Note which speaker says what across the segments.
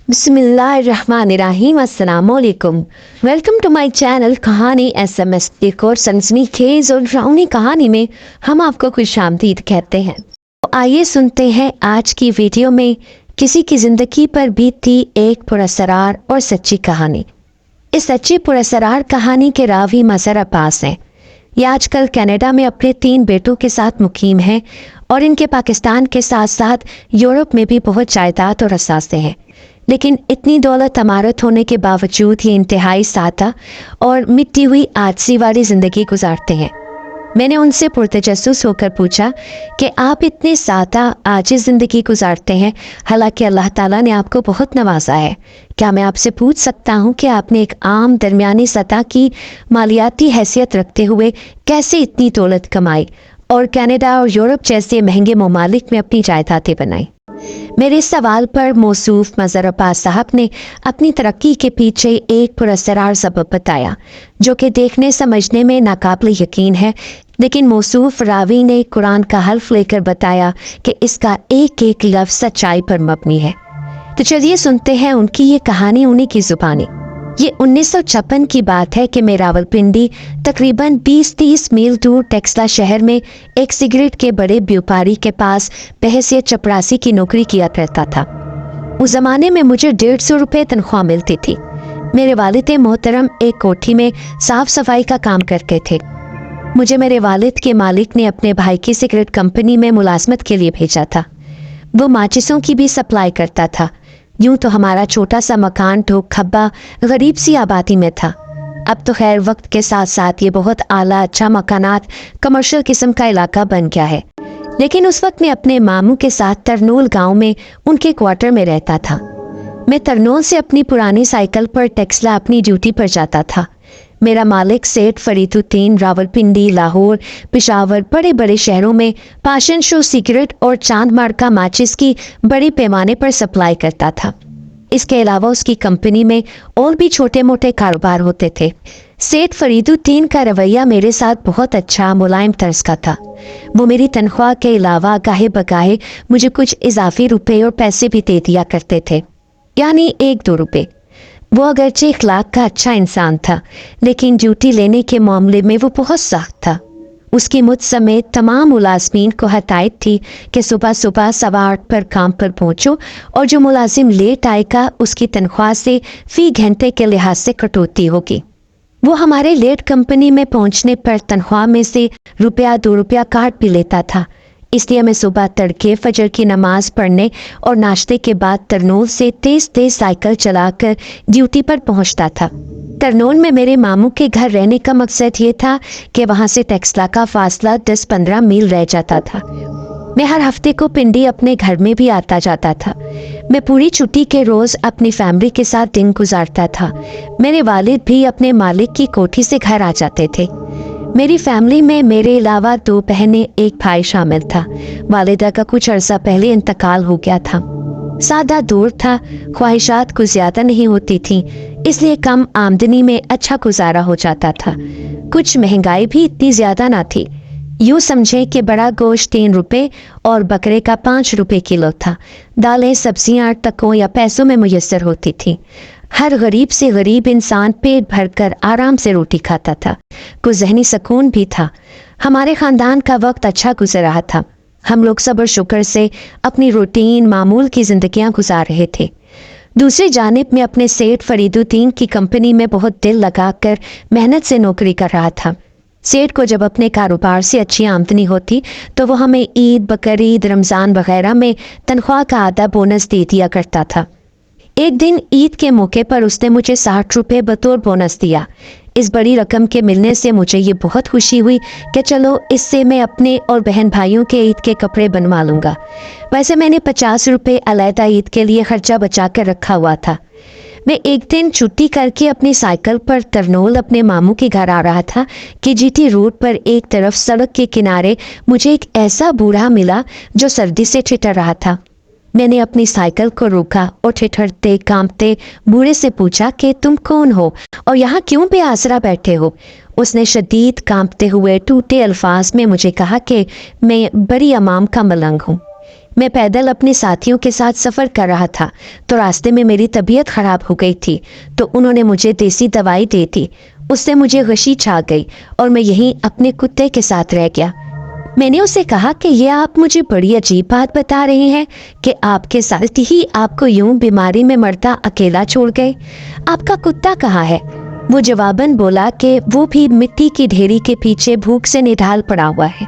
Speaker 1: बिस्मिल्लाहिर्रहमानिर्रहीम अस्सलामुअलैकुम। Welcome to my channel कहानी एसएमएस। एक और सनसनीखेज और डरावनी कहानी में हम आपको खुशामदीद कहते हैं। तो आइए सुनते हैं आज की वीडियो में किसी की ज़िंदगी पर बीती एक पुरअसरार और सच्ची कहानी। इस सच्ची पुरअसरार कहानी के रावी मज़हर अब्बास हैं। ये आजकल कनाडा में अपने 3 बेटों के साथ मुकीम हैं और इनके पाकिस्तान के साथ साथ यूरोप में भी बहुत जायदाद और असासे हैं। लेकिन इतनी दौलत अमारत होने के बावजूद ये इंतहाई सादा और मिटी हुई आजसी वाली ज़िंदगी गुजारते हैं। मैंने उनसे पुरतजस्सुस होकर पूछा कि आप इतनी सादा आजिज़ ज़िंदगी गुजारते हैं, हालांकि अल्लाह ताला ने आपको बहुत नवाजा है। क्या मैं आपसे पूछ सकता हूं कि आपने एक आम दरमियानी सतह की मालियाती हैसियत रखते हुए कैसे इतनी दौलत कमाई और कनाडा और यूरोप जैसे महंगे ममालिक में अपनी जायदादें बनाई? मेरे सवाल पर मौसूफ मज़हर अब्बास साहब ने अपनी तरक्की के पीछे एक पुरअसरार सबब बताया, जो कि देखने समझने में नाकाबिल यकीन है, लेकिन मौसूफ रावी ने कुरान का हल्फ लेकर बताया कि इसका एक एक लफ्ज़ सच्चाई पर मबनी है। तो चलिए सुनते हैं उनकी ये कहानी उन्हीं की ज़ुबानी। ये 1956 की बात है कि मैं रावलपिंडी तकरीबन 20-30 मील दूर टेक्सला शहर में एक सिगरेट के बड़े व्यापारी के पास बहैसियत चपरासी की नौकरी किया करता था। उस ज़माने में मुझे 150 रुपये तनख्वाह मिलती थी। मेरे वालिद मोहतरम एक कोठी में साफ सफाई का काम करते थे। मुझे मेरे वालिद के मालिक ने अपने भाई की सिगरेट कंपनी में मुलाजमत के लिए भेजा था। वो माचिसों की भी सप्लाई करता था। यूं तो हमारा छोटा सा मकान ठोक खब्बा गरीब सी आबादी में था। अब तो खैर वक्त के साथ साथ ये बहुत आला अच्छा मकानात कमर्शियल किस्म का इलाका बन गया है। लेकिन उस वक्त मैं अपने मामू के साथ तरनोल गांव में उनके क्वार्टर में रहता था। मैं तरनोल से अपनी पुरानी साइकिल पर टेक्सला अपनी ड्यूटी पर जाता था। मेरा मालिक सेठ फरीदुद्दीन रावलपिंडी, लाहौर, पेशावर बड़े बड़े शहरों में पाशन शो सिगरेट और चांद मार्का माचिस की बड़े पैमाने पर सप्लाई करता था। इसके अलावा उसकी कंपनी में और भी छोटे मोटे कारोबार होते थे। सेठ फरीदुद्दीन का रवैया मेरे साथ बहुत अच्छा मुलायम तर्ज का था। वो मेरी तनख्वाह के अलावा गाहे बगाहे मुझे कुछ इजाफी रुपए और पैसे भी दे दिया करते थे, यानी 1-2 रुपए। वो अगरचे इखलाक का अच्छा इंसान था, लेकिन ड्यूटी लेने के मामले में वो बहुत सख्त था। उसकी मुझ समेत तमाम मुलाजमीन को हदायत थी कि सुबह सुबह 8:15 पर काम पर पहुंचो और जो मुलाजिम लेट आएगा उसकी तनख्वाह से फी घंटे के लिहाज से कटौती होगी। वो हमारे लेट कंपनी में पहुंचने पर तनख्वाह में से ₹1-2 काट भी लेता था। इसलिए मैं सुबह तड़के फजर की नमाज पढ़ने और नाश्ते के बाद तरनोल से तेज तेज साइकिल चलाकर ड्यूटी पर पहुंचता था। तरनोल में मेरे मामू के घर रहने का मकसद ये था कि वहां से टेक्सला का फासला 10-15 मील रह जाता था। मैं हर हफ्ते को पिंडी अपने घर में भी आता जाता था। मैं पूरी छुट्टी के रोज़ अपनी फैमिली के साथ दिन गुजारता था। मेरे वालिद भी अपने मालिक की कोठी से घर आ जाते थे। मेरी फैमिली में मेरे अलावा 2 बहनें, 1 भाई शामिल था। वालिदा का कुछ अरसा पहले इंतकाल हो गया था। सादा दौर था, ख्वाहिशात कुछ ज़्यादा नहीं होती थी, इसलिए कम आमदनी में अच्छा गुजारा हो जाता था। कुछ महंगाई भी इतनी ज़्यादा ना थी। यूँ समझें कि बड़ा गोश्त 3 रुपये और बकरे का 5 रुपये किलो था। दालें सब्जियाँ टकों या पैसों में मुयस्सर होती थी। हर गरीब से गरीब इंसान पेट भरकर आराम से रोटी खाता था। कुछ ज़हनी सुकून भी था। हमारे ख़ानदान का वक्त अच्छा गुजर रहा था। हम लोग सब्र शुक्र से अपनी रूटीन मामूल की ज़िंदगियां गुजार रहे थे। दूसरी जानिब में अपने सेठ फरीदुद्दीन की कंपनी में बहुत दिल लगाकर मेहनत से नौकरी कर रहा था। सेठ को जब अपने कारोबार से अच्छी आमदनी होती तो वो हमें ईद, बकरीद, रमज़ान वगैरह में तनख्वाह का आधा बोनस दे दिया करता था। एक दिन ईद के मौके पर उसने मुझे 60 रुपये बतौर बोनस दिया। इस बड़ी रकम के मिलने से मुझे ये बहुत खुशी हुई कि चलो इससे मैं अपने और बहन भाइयों के ईद के कपड़े बनवा लूँगा। वैसे मैंने 50 रुपये अलहदा ईद के लिए खर्चा बचा कर रखा हुआ था। मैं एक दिन छुट्टी करके अपनी साइकिल पर तरनोल अपने मामू के घर आ रहा था कि जीटी रोड पर एक तरफ सड़क के किनारे मुझे एक ऐसा बूढ़ा मिला जो सर्दी से ठिठुर रहा था। मैंने अपनी साइकिल को रोका और ठिठुरते कांपते बूढ़े से पूछा कि तुम कौन हो और यहाँ क्यों बेआसरा बैठे हो। उसने शदीद कांपते हुए टूटे अल्फाज में मुझे कहा कि मैं बड़ी अमाम का मलंग हूँ। मैं पैदल अपने साथियों के साथ सफ़र कर रहा था तो रास्ते में मेरी तबीयत ख़राब हो गई थी, तो उन्होंने मुझे देसी दवाई दी थी। उससे मुझे गशी छा गई और मैं यहीं अपने कुत्ते के साथ रह गया। मैंने उसे कहा कि ये आप मुझे बड़ी अजीब बात बता रहे हैं कि आपके साथ ही आपको यूं बीमारी में मरता अकेला छोड़ गए। आपका कुत्ता कहाँ है? वो जवाबन बोला कि वो भी मिट्टी की ढेरी के पीछे भूख से निढाल पड़ा हुआ है।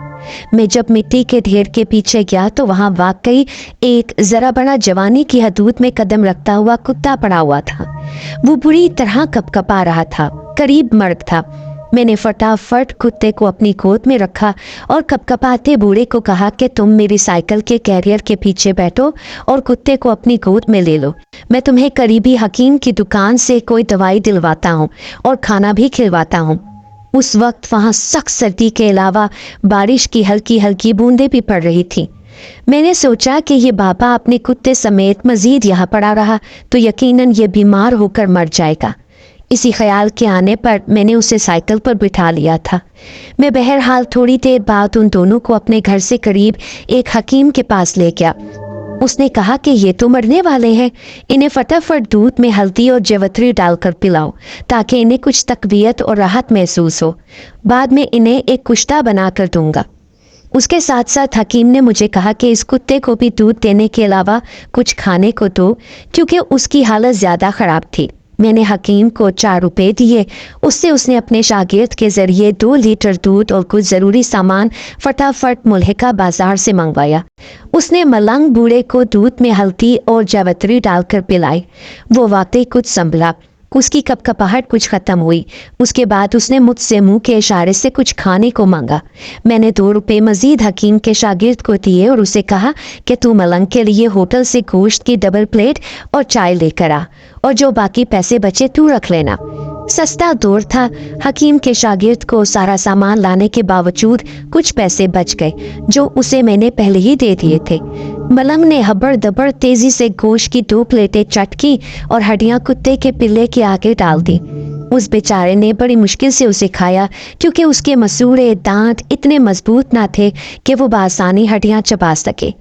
Speaker 1: मैं जब मिट्टी के ढेर के पीछे गया तो वहाँ वाकई एक जरा बड़ा जवानी की हदूद में कदम रखता हुआ कुत्ता पड़ा हुआ था। वो बुरी तरह कपकपा रहा था, करीब मर्द था। मैंने फटाफट कुत्ते को अपनी गोद में रखा और कपकपाते बूढ़े को कहा कि तुम मेरी साइकिल के कैरियर के पीछे बैठो और कुत्ते को अपनी गोद में ले लो। मैं तुम्हें करीबी हकीम की दुकान से कोई दवाई दिलवाता हूँ और खाना भी खिलवाता हूँ। उस वक्त वहाँ सख्त सर्दी के अलावा बारिश की हल्की हल्की बूंदें भी पड़ रही थी। मैंने सोचा कि ये बाबा अपने कुत्ते समेत मजीद यहाँ पड़ा रहा तो यकीनन ये बीमार होकर मर जाएगा। इसी ख्याल के आने पर मैंने उसे साइकिल पर बिठा लिया था। मैं बहरहाल थोड़ी देर बाद उन दोनों को अपने घर से करीब एक हकीम के पास ले गया। उसने कहा कि ये तो मरने वाले हैं, इन्हें फटाफट दूध में हल्दी और जवतरी डालकर पिलाओ ताकि इन्हें कुछ तकवीयत और राहत महसूस हो। बाद में इन्हें एक कुश्ता बनाकर दूंगा। उसके साथ साथ हकीम ने मुझे कहा कि इस कुत्ते को भी दूध देने के अलावा कुछ खाने को दो क्योंकि उसकी हालत ज़्यादा ख़राब थी। मैंने हकीम को 4 रुपए दिए। उससे उसने अपने शागिर्द के ज़रिए 2 लीटर दूध और कुछ ज़रूरी सामान फटाफट मुल्हिका बाजार से मंगवाया। उसने मलंग बूढ़े को दूध में हल्दी और जावित्री डालकर पिलाई। वो वाकई कुछ संभला। उसकी कपकपाहट कुछ ख़त्म हुई। उसके बाद उसने मुझसे मुंह के इशारे से कुछ खाने को मांगा। मैंने 2 रुपए मजीद हकीम के शागिर्द को दिए और उसे कहा कि तू मलंग के लिए होटल से गोश्त की डबल प्लेट और चाय लेकर आ और जो बाकी पैसे बचे तू रख लेना। सस्ता दौर था। हकीम के शागिर्द को सारा सामान लाने के बावजूद कुछ पैसे बच गए जो उसे मैंने पहले ही दे दिए थे। मलंग ने हबड़ दबड़ तेजी से गोश्त की 2 प्लेटें चटकी और हड्डियां कुत्ते के पिल्ले के आगे डाल दी। उस बेचारे ने बड़ी मुश्किल से उसे खाया क्योंकि उसके मसूड़े दांत इतने मजबूत ना थे कि वो बासानी हड्डियां चबा सके।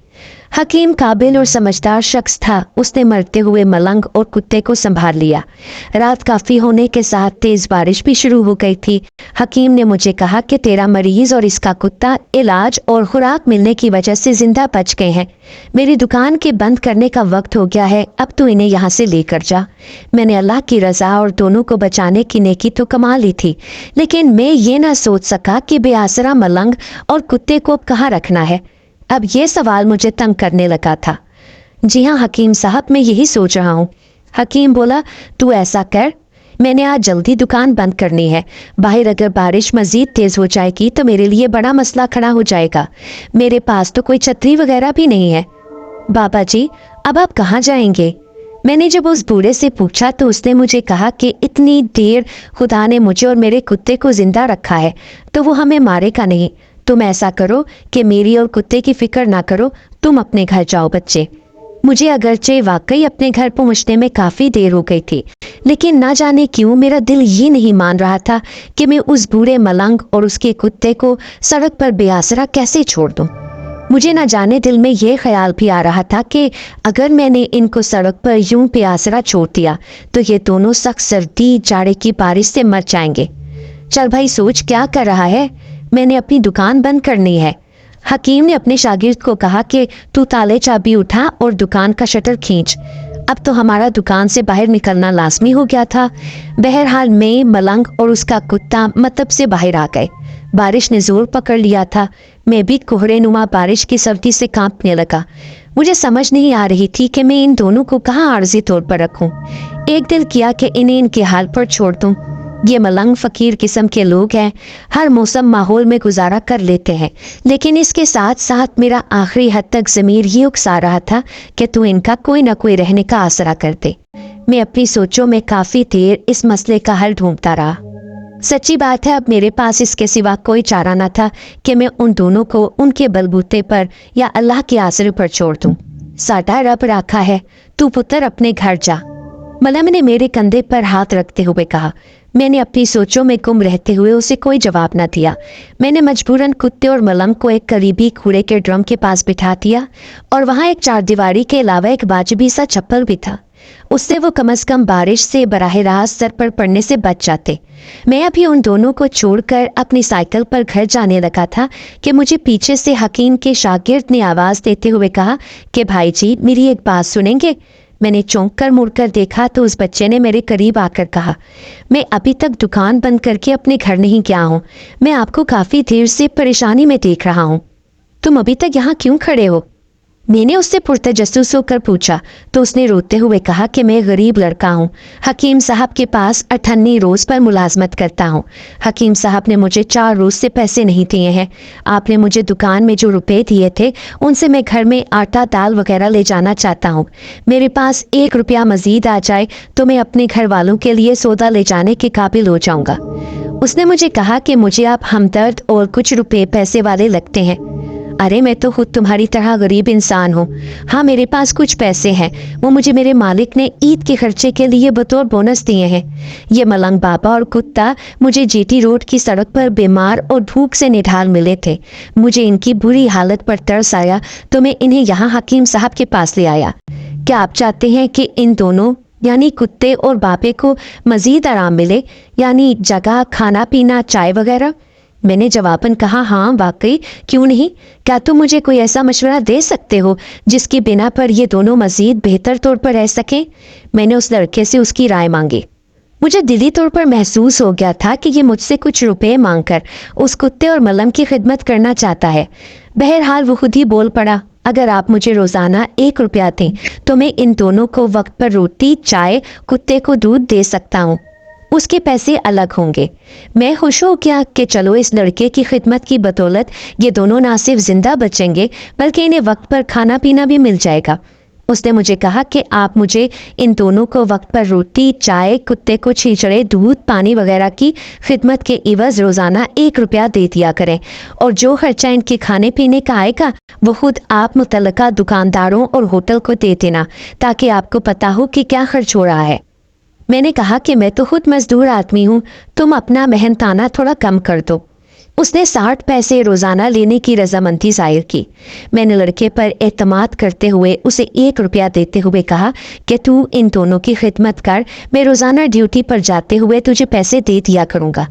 Speaker 1: हकीम काबिल और समझदार शख्स था। उसने मरते हुए मलंग और कुत्ते को संभाल लिया। रात काफ़ी होने के साथ तेज़ बारिश भी शुरू हो गई थी। हकीम ने मुझे कहा कि तेरा मरीज और इसका कुत्ता इलाज और खुराक मिलने की वजह से जिंदा बच गए हैं। मेरी दुकान के बंद करने का वक्त हो गया है, अब तू इन्हें यहाँ से लेकर जा। मैंने अल्लाह की रज़ा और दोनों को बचाने की नेकी तो कमा ली थी, लेकिन मैं ये ना सोच सका कि बेआसरा मलंग और कुत्ते को अब कहाँ रखना है। अब ये सवाल मुझे तंग करने लगा था। जी हाँ हकीम साहब, मैं यही सोच रहा हूँ। हकीम बोला, तू ऐसा कर, मैंने आज जल्दी दुकान बंद करनी है। बाहर अगर बारिश मज़ीद तेज़ हो जाएगी तो मेरे लिए बड़ा मसला खड़ा हो जाएगा। मेरे पास तो कोई छतरी वगैरह भी नहीं है। बाबा जी, अब आप कहाँ जाएंगे? मैंने जब उस बूढ़े से पूछा तो उसने मुझे कहा कि इतनी देर खुदा ने मुझे और मेरे कुत्ते को जिंदा रखा है तो वो हमें मारेगा नहीं। तुम ऐसा करो कि मेरी और कुत्ते की फिक्र ना करो, तुम अपने घर जाओ बच्चे। मुझे अगरचे वाकई अपने घर पहुंचने में काफ़ी देर हो गई थी, लेकिन ना जाने क्यों मेरा दिल ये नहीं मान रहा था कि मैं उस बूढ़े मलंग और उसके कुत्ते को सड़क पर बेआसरा कैसे छोड़ दूं। मुझे ना जाने दिल में ये ख्याल भी आ रहा था कि अगर मैंने इनको सड़क पर यूं बेआसरा छोड़ दिया तो ये दोनों सख्त सर्दी जाड़े की बारिश से मर जाएंगे। चल भाई, सोच क्या कर रहा है? मैंने अपनी दुकान बंद करनी है। हकीम ने अपने शागिर्द को कहा कि तू ताले चाबी उठा और दुकान का शटर खींच। अब तो हमारा दुकान से बाहर निकलना लाजमी हो गया था। बहरहाल मैं, मलंग और उसका कुत्ता मतलब से बाहर आ गए। बारिश ने जोर पकड़ लिया था। मैं भी कोहरे नुमा बारिश की सर्दी से कांपने लगा। मुझे समझ नहीं आ रही थी कि मैं इन दोनों को कहाँ आर्जी तौर पर रखूं। एक दिल किया कि इन्हें इनके हाल पर छोड़ दूं। ये मलंग फ़कीर किस्म के लोग हैं, हर मौसम माहौल में गुजारा कर लेते हैं, लेकिन इसके साथ साथ मेरा आखिरी हद तक ज़मीर ये उकसा रहा था कि तू इनका कोई ना कोई रहने का आसरा कर दे। मैं अपनी सोचों में काफ़ी देर इस मसले का हल ढूंढता रहा। सच्ची बात है, अब मेरे पास इसके सिवा कोई चारा न था कि मैं उन दोनों को उनके बलबूते पर या अल्लाह के आसरे पर छोड़ दूं। साडा रब राखा है, तू पुत्र अपने घर जा। मलंग ने मेरे कंधे पर हाथ रखते हुए कहा। मैंने अपनी सोचों में गुम रहते हुए उसे कोई जवाब न दिया। मैंने मजबूरन कुत्ते और मलंग को एक करीबी कूड़े के ड्रम के पास बिठा दिया और वहां एक चारदीवारी के अलावा एक वाजिबी सा चप्पल भी था। उससे वो कम से कम बारिश से बराह रास्त सर पर पड़ने से बच जाते। मैं अभी उन दोनों को छोड़कर अपनी साइकिल पर घर जाने लगा था कि मुझे पीछे से हकीम के शागिर्द ने आवाज देते हुए कहा कि भाई जी, मेरी एक बात सुनेंगे। मैंने चौंक कर मुड़कर देखा तो उस बच्चे ने मेरे करीब आकर कहा, मैं अभी तक दुकान बंद करके अपने घर नहीं गया हूँ। मैं आपको काफी देर से परेशानी में देख रहा हूँ। तुम अभी तक यहाँ क्यों खड़े हो? मैंने उससे पुरतजस्सुस होकर पूछा तो उसने रोते हुए कहा कि मैं गरीब लड़का हूँ, हकीम साहब के पास 98 रोज पर मुलाजमत करता हूँ। हकीम साहब ने मुझे 4 रोज से पैसे नहीं दिए हैं। आपने मुझे दुकान में जो रुपए दिए थे उनसे मैं घर में आटा दाल वगैरह ले जाना चाहता हूँ। मेरे पास 1 रुपया मजीद आ जाए तो मैं अपने घर वालों के लिए सौदा ले जाने के काबिल हो जाऊंगा। उसने मुझे कहा कि मुझे आप हमदर्द और कुछ रुपए पैसे वाले लगते हैं। अरे मैं तो खुद तुम्हारी तरह गरीब इंसान हूँ। हाँ, मेरे पास कुछ पैसे हैं, वो मुझे मेरे मालिक ने ईद के खर्चे के लिए बतौर बोनस दिए हैं। ये मलंग बाबा और कुत्ता मुझे जीटी रोड की सड़क पर बीमार और भूख से निढाल मिले थे। मुझे इनकी बुरी हालत पर तरस आया तो मैं इन्हें यहाँ हकीम साहब के पास ले आया। क्या आप चाहते हैं कि इन दोनों यानी कुत्ते और बापे को मजीद आराम मिले, यानी जगह, खाना पीना, चाय वगैरह? मैंने जवाबन कहा, हाँ वाकई, क्यों नहीं। क्या तुम मुझे कोई ऐसा मशवरा दे सकते हो जिसकी बिना पर ये दोनों मजीद बेहतर तौर पर रह सकें? मैंने उस लड़के से उसकी राय मांगी। मुझे दिली तौर पर महसूस हो गया था कि ये मुझसे कुछ रुपए मांगकर उस कुत्ते और मलम की खिदमत करना चाहता है। बहरहाल वो खुद ही बोल पड़ा, अगर आप मुझे रोजाना 1 रुपया दें तो मैं इन दोनों को वक्त पर रोटी, चाय, कुत्ते को दूध दे सकता हूँ। उसके पैसे अलग होंगे। मैं खुश हो गया कि चलो इस लड़के की खिदमत की बदौलत ये दोनों ना सिर्फ जिंदा बचेंगे बल्कि इन्हें वक्त पर खाना पीना भी मिल जाएगा। उसने मुझे कहा कि आप मुझे इन दोनों को वक्त पर रोटी, चाय, कुत्ते को छींचड़े, दूध, पानी वगैरह की खिदमत के इवज रोजाना 1 रुपया दे दिया करें और जो खर्चा इनके खाने पीने का आएगा वो खुद आप मुतल्लका दुकानदारों और होटल को दे देना, ताकि आपको पता हो कि क्या खर्च हो रहा है। मैंने कहा कि मैं तो खुद मजदूर आदमी हूँ, तुम अपना मेहनताना थोड़ा कम कर दो। उसने 60 पैसे रोजाना लेने की रजामंदी जाहिर की। मैंने लड़के पर एतमाद करते हुए उसे 1 रुपया देते हुए कहा कि तू इन दोनों की खिदमत कर, मैं रोजाना ड्यूटी पर जाते हुए तुझे पैसे दे दिया करूंगा।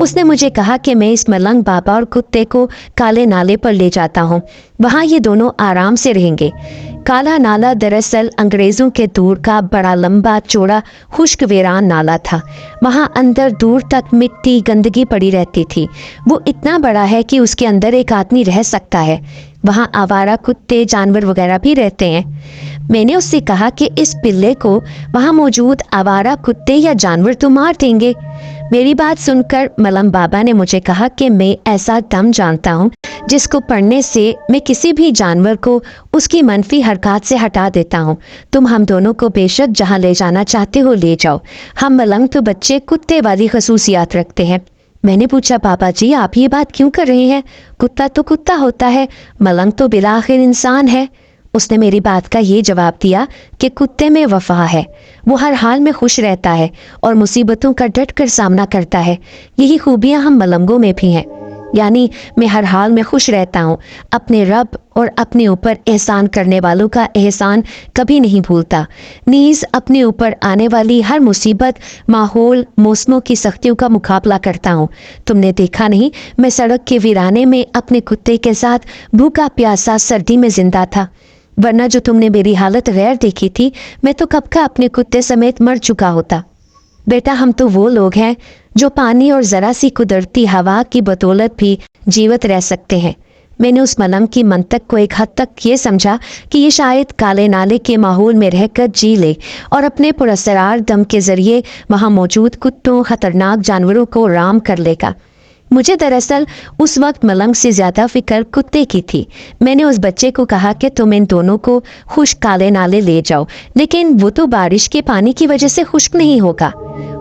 Speaker 1: उसने मुझे कहा कि मैं इस मलंग बाबा और कुत्ते को काले नाले पर ले जाता हूँ, वहाँ ये दोनों आराम से रहेंगे। काला नाला दरअसल अंग्रेजों के दौर का बड़ा लंबा चौड़ा खुश्क वीरान नाला था। वहाँ अंदर दूर तक मिट्टी गंदगी पड़ी रहती थी। वो इतना बड़ा है कि उसके अंदर एक आदमी रह सकता है। वहाँ आवारा कुत्ते, जानवर वगैरह भी रहते हैं। मैंने उससे कहा कि इस पिल्ले को वहाँ मौजूद आवारा कुत्ते या जानवर तो मार देंगे। मेरी बात सुनकर मलंग बाबा ने मुझे कहा कि मैं ऐसा दम जानता हूँ जिसको पढ़ने से मैं किसी भी जानवर को उसकी मनफी हरकत से हटा देता हूँ। तुम हम दोनों को बेशक जहाँ ले जाना चाहते हो ले जाओ। हम मलंग तो बच्चे कुत्ते वाली खसूसियात रखते हैं। मैंने पूछा, बाबा जी आप ये बात क्यों कर रहे हैं? कुत्ता तो कुत्ता होता है, मलंग तो बिलाखिर इंसान है। उसने मेरी बात का ये जवाब दिया कि कुत्ते में वफा है, वो हर हाल में खुश रहता है और मुसीबतों का डट कर सामना करता है। यही खूबियां हम मलंगों में भी हैं, यानी मैं हर हाल में खुश रहता हूँ, अपने रब और अपने ऊपर एहसान करने वालों का एहसान कभी नहीं भूलता। नीज अपने ऊपर आने वाली हर मुसीबत, माहौल, मौसमों की सख्तियों का मुकाबला करता हूँ। तुमने देखा नहीं, मैं सड़क के वीराने में अपने कुत्ते के साथ भूखा प्यासा सर्दी में जिंदा था, वरना जो तुमने मेरी हालत गैर देखी थी मैं तो कब का अपने कुत्ते समेत मर चुका होता। बेटा हम तो वो लोग हैं जो पानी और जरा सी कुदरती हवा की बदौलत भी जीवित रह सकते हैं। मैंने उस मलम की मंतक को एक हद तक ये समझा कि ये शायद काले नाले के माहौल में रहकर जी ले और अपने पुरअसरार दम के जरिए वहाँ मौजूद कुत्तों, खतरनाक जानवरों को राम कर लेगा। मुझे दरअसल उस वक्त मलंग से ज्यादा फिक्र कुत्ते की थी। मैंने उस बच्चे को कहा कि तुम इन दोनों को खुश्क काले नाले ले जाओ, लेकिन वो तो बारिश के पानी की वजह से खुश्क नहीं होगा।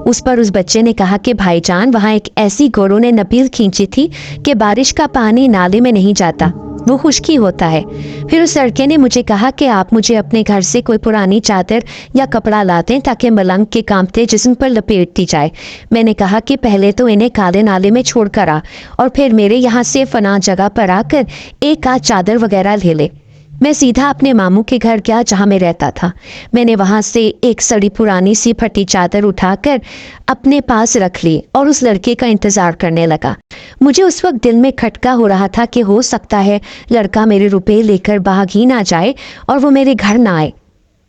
Speaker 1: उस पर उस बच्चे ने कहा कि भाईजान वहाँ एक ऐसी गोरों ने नपील खींची थी कि बारिश का पानी नाले में नहीं जाता। वो खुश्की होता है। फिर उस लड़के ने मुझे कहा कि आप मुझे अपने घर से कोई पुरानी चादर या कपड़ा ला दें ताकि मलंग के कांपते जिस्म पर लपेट दी जाए। मैंने कहा कि पहले तो इन्हें काले नाले में छोड़कर आ और फिर मेरे यहाँ से फना जगह पर आकर एक आध चादर वगैरह ले ले। मैं सीधा अपने मामू के घर गया जहाँ मैं रहता था। मैंने वहाँ से एक सड़ी पुरानी सी फटी चादर उठाकर अपने पास रख ली और उस लड़के का इंतजार करने लगा। मुझे उस वक्त दिल में खटका हो रहा था कि हो सकता है लड़का मेरे रुपए लेकर भाग ही ना जाए और वो मेरे घर ना आए,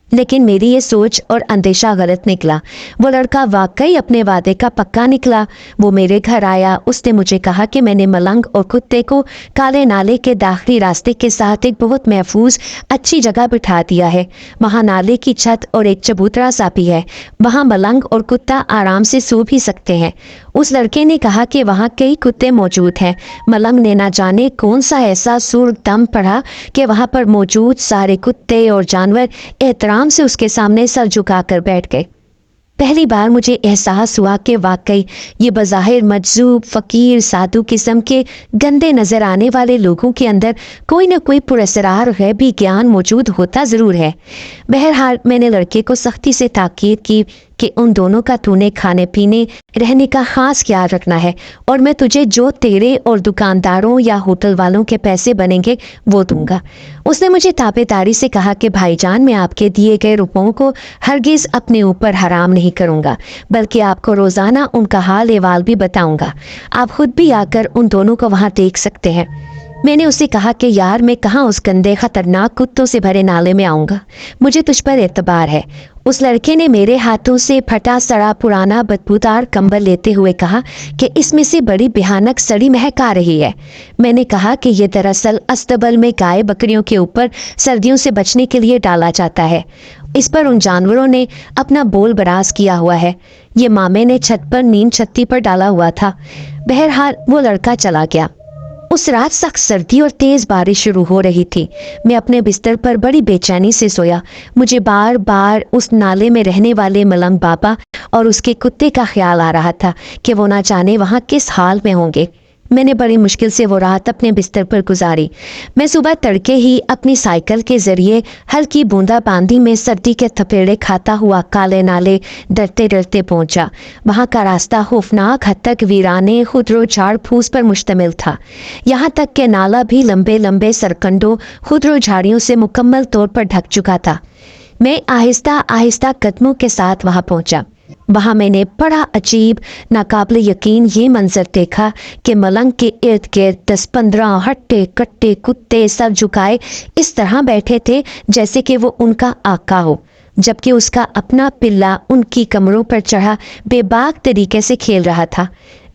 Speaker 1: लेकिन मेरी ये सोच और अंदेशा गलत निकला। वो लड़का वाकई अपने वादे का पक्का निकला। वो मेरे घर आया। उसने मुझे कहा कि मैंने मलंग और कुत्ते को काले नाले के दाखिली रास्ते के साथ एक बहुत महफूज अच्छी जगह बिठा दिया है। वहाँ नाले की छत और एक चबूतरा सा भी है। वहाँ मलंग और कुत्ता आराम से सो भी सकते हैं। उस लड़के ने कहा कि वहाँ कई कुत्ते मौजूद हैं। मलंग ने ना जाने कौन सा ऐसा सुर दम पड़ा कि वहाँ पर मौजूद सारे कुत्ते और जानवर एहतराम से उसके सामने सर झुकाकर बैठ गए। पहली बार मुझे एहसास हुआ कि वाकई ये बज़ाहिर मजजूब फ़कीर साधु किस्म के गंदे नज़र आने वाले लोगों के अंदर कोई न कोई पुरअसरार गैबी ज्ञान मौजूद होता ज़रूर है। बहरहाल मैंने लड़के को सख्ती से ताकीद की कि उन दोनों का तूने खाने पीने रहने का ख़ास ख्याल रखना है और मैं तुझे जो तेरे और दुकानदारों या होटल वालों के पैसे बनेंगे वो दूंगा। उसने मुझे ताबेदारी से कहा कि भाईजान, मैं आपके दिए गए रुपयों को हरगिज़ अपने ऊपर हराम नहीं करूंगा, बल्कि आपको रोज़ाना उनका हाल एहवाल भी बताऊंगा। आप खुद भी आकर उन दोनों को वहाँ देख सकते हैं। मैंने उसे कहा कि यार, मैं कहाँ उस गंदे खतरनाक कुत्तों से भरे नाले में आऊँगा, मुझे तुझ पर एतबार है। उस लड़के ने मेरे हाथों से फटा सड़ा पुराना बदबूदार कंबल लेते हुए कहा कि इसमें से बड़ी भयानक सड़ी महक आ रही है। मैंने कहा कि यह दरअसल अस्तबल में गाय बकरियों के ऊपर सर्दियों से बचने के लिए डाला जाता है। इस पर उन जानवरों ने अपना बोल बराज किया हुआ है। ये मामे ने छत पर नीम छत्ती पर डाला हुआ था। बहरहाल वो लड़का चला गया। उस रात सख्त सर्दी और तेज बारिश शुरू हो रही थी। मैं अपने बिस्तर पर बड़ी बेचैनी से सोया। मुझे बार बार उस नाले में रहने वाले मलंग बाबा और उसके कुत्ते का ख्याल आ रहा था कि वो ना जाने वहाँ किस हाल में होंगे। मैंने बड़ी मुश्किल से वो रात अपने बिस्तर पर गुजारी। मैं सुबह तड़के ही अपनी साइकिल के जरिए हल्की बूंदाबांदी में सर्दी के थपेड़े खाता हुआ काले नाले डरते डरते पहुंचा। वहां का रास्ता खौफनाक हद तक वीराने खुदरो झाड़ फूस पर मुश्तमिल था। यहाँ तक कि नाला भी लंबे लंबे सरकंडों खुदरो झाड़ियों से मुकम्मल तौर पर ढक चुका था। मैं आहिस्ता आहिस्ता कदमों के साथ वहां पहुंचा। वहाँ मैंने बड़ा अजीब नाकाबिल यकीन ये मंजर देखा कि मलंग के इर्द गिर्द 10-15 हट्टे कट्टे कुत्ते सर झुकाए इस तरह बैठे थे जैसे कि वो उनका आका हो, जबकि उसका अपना पिल्ला उनकी कमरों पर चढ़ा बेबाक तरीके से खेल रहा था।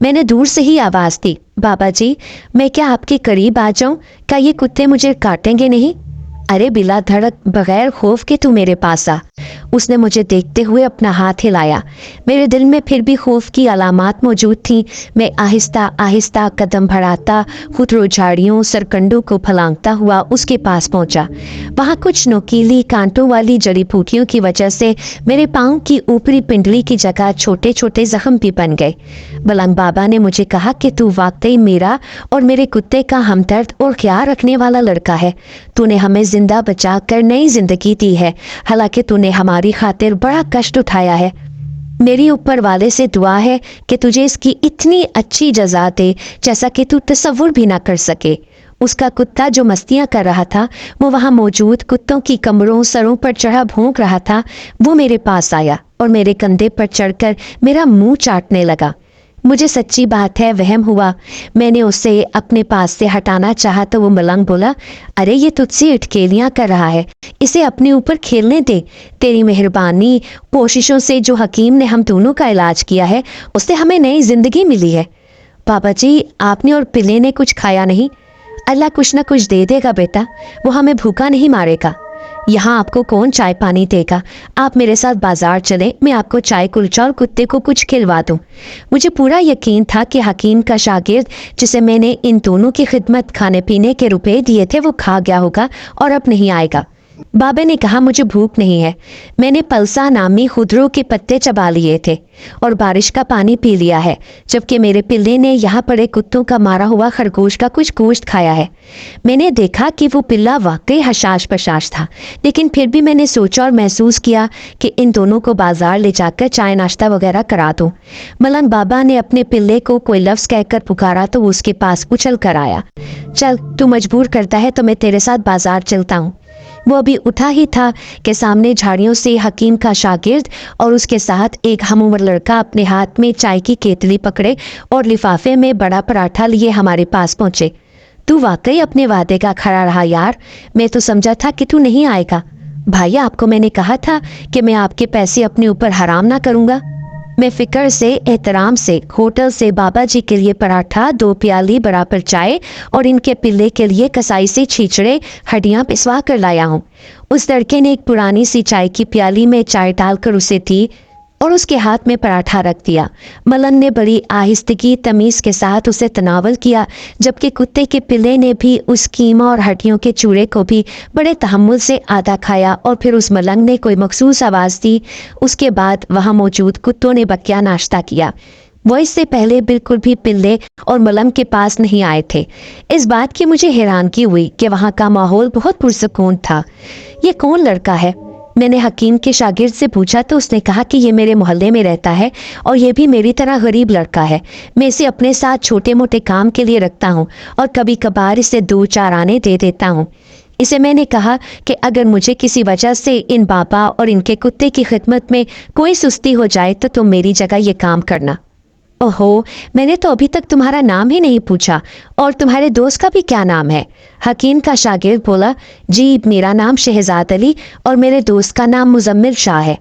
Speaker 1: मैंने दूर से ही आवाज़ दी, बाबा जी, मैं क्या आपके करीब आ जाऊं? क्या ये कुत्ते मुझे काटेंगे नहीं? अरे बिला धड़क बगैर खौफ के तू मेरे पास आ। उसने मुझे देखते हुए अपना हाथ हिलाया। मेरे दिल में फिर भी खौफ की अलामात मौजूद थीं। मैं आहिस्ता आहिस्ता कदम बढ़ाता खुदरो झाड़ियों सरकंडों को फलांगता हुआ उसके पास पहुंचा। वहाँ कुछ नोकीली कांटों वाली जड़ी बूटियों की वजह से मेरे पाँव की ऊपरी पिंडली की जगह छोटे छोटे जख्म भी बन गए। मलंग बाबा ने मुझे कहा कि तू वाकई मेरा और मेरे कुत्ते का हमदर्द और ख्याल रखने वाला लड़का है। तूने हमें जिंदा बचा कर नई जिंदगी दी है, हालांकि तूने हमारी खातिर बड़ा कष्ट उठाया है। मेरी ऊपर वाले से दुआ है कि तुझे इसकी इतनी अच्छी जज़ा दे जैसा कि तू तसव्वुर भी ना कर सके। उसका कुत्ता जो मस्तियां कर रहा था, वो वहां मौजूद कुत्तों की कमरों सरों पर चढ़ा भौंक रहा था। वो मेरे पास आया और मेरे कंधे पर चढ़कर मेरा मुंह चाटने लगा। मुझे सच्ची बात है वहम हुआ। मैंने उसे अपने पास से हटाना चाहा तो वो मलंग बोला, अरे ये तुझसे अटकेलियां कर रहा है, इसे अपने ऊपर खेलने दे। तेरी मेहरबानी कोशिशों से जो हकीम ने हम दोनों का इलाज किया है उससे हमें नई जिंदगी मिली है। बाबा जी, आपने और पिल्ले ने कुछ खाया नहीं? अल्लाह कुछ ना कुछ दे देगा बेटा, वो हमें भूखा नहीं मारेगा। यहाँ आपको कौन चाय पानी देगा? आप मेरे साथ बाजार चलें, मैं आपको चाय कुलचा और कुत्ते को कुछ खिलवा दूँ। मुझे पूरा यकीन था कि हकीम का शागिर्द जिसे मैंने इन दोनों की खिदमत खाने पीने के रुपए दिए थे वो खा गया होगा और अब नहीं आएगा। बाबा ने कहा, मुझे भूख नहीं है। मैंने पलसा नामी खुदरू के पत्ते चबा लिए थे और बारिश का पानी पी लिया है, जबकि मेरे पिल्ले ने यहाँ पड़े कुत्तों का मारा हुआ खरगोश का कुछ गोश्त खाया है। मैंने देखा कि वो पिल्ला वाकई हशाश पशाश था, लेकिन फिर भी मैंने सोचा और महसूस किया कि इन दोनों को बाजार ले जाकर चाय नाश्ता वगैरह करा दूं। मलंग बाबा ने अपने पिल्ले को कोई लफ्ज़ कहकर पुकारा तो वो उसके पास उछल कर आया। चल, तू मजबूर करता है तो मैं तेरे साथ बाजार चलता हूँ। वो अभी उठा ही था कि सामने झाड़ियों से हकीम का शागिर्द और उसके साथ एक हमउम्र लड़का अपने हाथ में चाय की केतली पकड़े और लिफाफे में बड़ा पराठा लिए हमारे पास पहुंचे। तू वाकई अपने वादे का खरा रहा यार, मैं तो समझा था कि तू नहीं आएगा। भाई, आपको मैंने कहा था कि मैं आपके पैसे अपने ऊपर हराम ना करूँगा। मैं फिक्र से एहतराम से होटल से बाबा जी के लिए पराठा, 2 प्याली बराबर चाय और इनके पिल्ले के लिए कसाई से छींचड़े हड्डियां पिसवा कर लाया हूँ। उस लड़के ने एक पुरानी सी चाय की प्याली में चाय डालकर उसे दी और उसके हाथ में पराठा रख दिया। मलन ने बड़ी आहिस्तगी तमीज़ के साथ उसे तनावल किया, जबकि कुत्ते के पिल्ले ने भी उस कीमा और हड्डियों के चूड़े को भी बड़े तहम्मुल से आधा खाया और फिर उस मलंग ने कोई मखसूस आवाज़ दी। उसके बाद वहाँ मौजूद कुत्तों ने बकिया नाश्ता किया। वो इससे पहले बिल्कुल भी पिल्ले और मलंग के पास नहीं आए थे। इस बात की मुझे हैरानगी हुई कि वहाँ का माहौल बहुत पुरसकून था। ये कौन लड़का है? मैंने हकीम के शागिर्द से पूछा तो उसने कहा कि ये मेरे मोहल्ले में रहता है और ये भी मेरी तरह गरीब लड़का है। मैं इसे अपने साथ छोटे मोटे काम के लिए रखता हूँ और कभी कभार इसे 2-4 आने दे देता हूँ। इसे मैंने कहा कि अगर मुझे किसी वजह से इन बाबा और इनके कुत्ते की खिदमत में कोई सुस्ती हो जाए तो तुम मेरी जगह ये काम करना। ओहो, मैंने तो अभी तक तुम्हारा नाम ही नहीं पूछा। और तुम्हारे दोस्त का भी क्या नाम है? हकीम का शागिर्द बोला। जी, मेरा नाम शहजाद अली और मेरे दोस्त का नाम मुजम्मिल शाह है।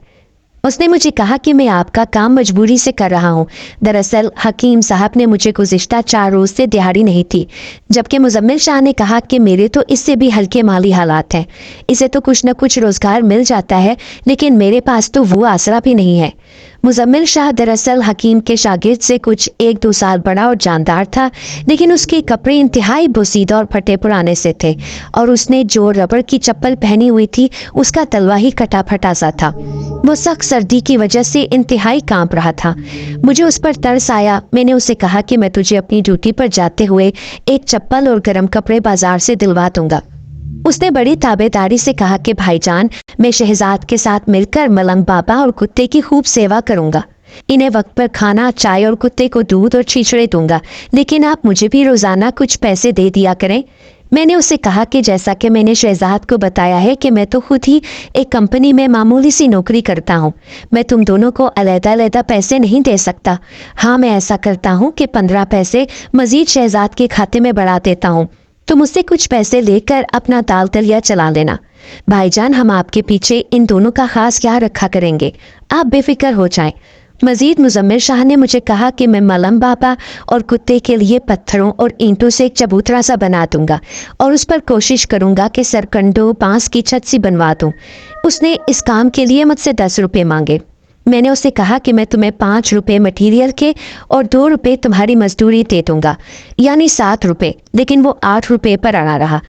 Speaker 1: उसने मुझे कहा कि मैं आपका काम मजबूरी से कर रहा हूँ। दरअसल हकीम साहब ने मुझे गुज़िश्ता 4 रोज़ से दिहाड़ी नहीं थी, जबकि मुजम्मिल शाह ने कहा कि मेरे तो इससे भी हल्के माली हालात हैं। इसे तो कुछ न कुछ रोज़गार मिल जाता है, लेकिन मेरे पास तो वो आसरा भी नहीं है। मुजम्मिल शाह दरअसल हकीम के शागिर्द से कुछ 1-2 साल बड़ा और जानदार था, लेकिन उसके कपड़े इंतहाई बोसीदा और फटे पुराने से थे और उसने जो रबड़ की चप्पल पहनी हुई थी उसका तलवा ही कटा फटा सा था। वो सख्त सर्दी की वजह से इंतहाई कांप रहा था। मुझे उस पर तरस आया। मैंने उसे कहा कि मैं तुझे अपनी ड्यूटी पर जाते हुए एक चप्पल और गर्म कपड़े बाजार से दिलवा दूंगा। उसने बड़ी ताबेदारी से कहा कि भाईजान, मैं शहजाद के साथ मिलकर मलंग बाबा और कुत्ते की खूब सेवा करूंगा। इन्हें वक्त पर खाना, चाय और कुत्ते को दूध और छींचड़े दूंगा, लेकिन आप मुझे भी रोजाना कुछ पैसे दे दिया करें। मैंने उसे कहा कि जैसा कि मैंने शहजाद को बताया है कि मैं तो खुद ही एक कंपनी में मामूली सी नौकरी करता हूँ। मैं तुम दोनों को अलग-अलग पैसे नहीं दे सकता। हाँ, मैं ऐसा करता हूँ कि 15 पैसे मजीद शहजाद के खाते में बढ़ा देता हूँ। तुम उससे कुछ पैसे लेकर अपना दाल दलिया चला लेना। भाईजान, हम आपके पीछे इन दोनों का खास ख्याल रखा करेंगे, आप बेफिक्र हो जाएं। मजीद मुजम्मिल शाह ने मुझे कहा कि मैं मलंग बाबा और कुत्ते के लिए पत्थरों और ईंटों से एक चबूतरा सा बना दूंगा और उस पर कोशिश करूंगा कि सरकंडों बांस की छत सी बनवा दूं। उसने इस काम के लिए मुझसे 10 रुपये मांगे। मैंने उसे कहा कि मैं तुम्हें 5 रुपये मटीरियल के और 2 रुपये तुम्हारी मजदूरी दे दूंगा, यानी 7 रुपये, लेकिन वो 8 रुपये पर अड़ा रहा।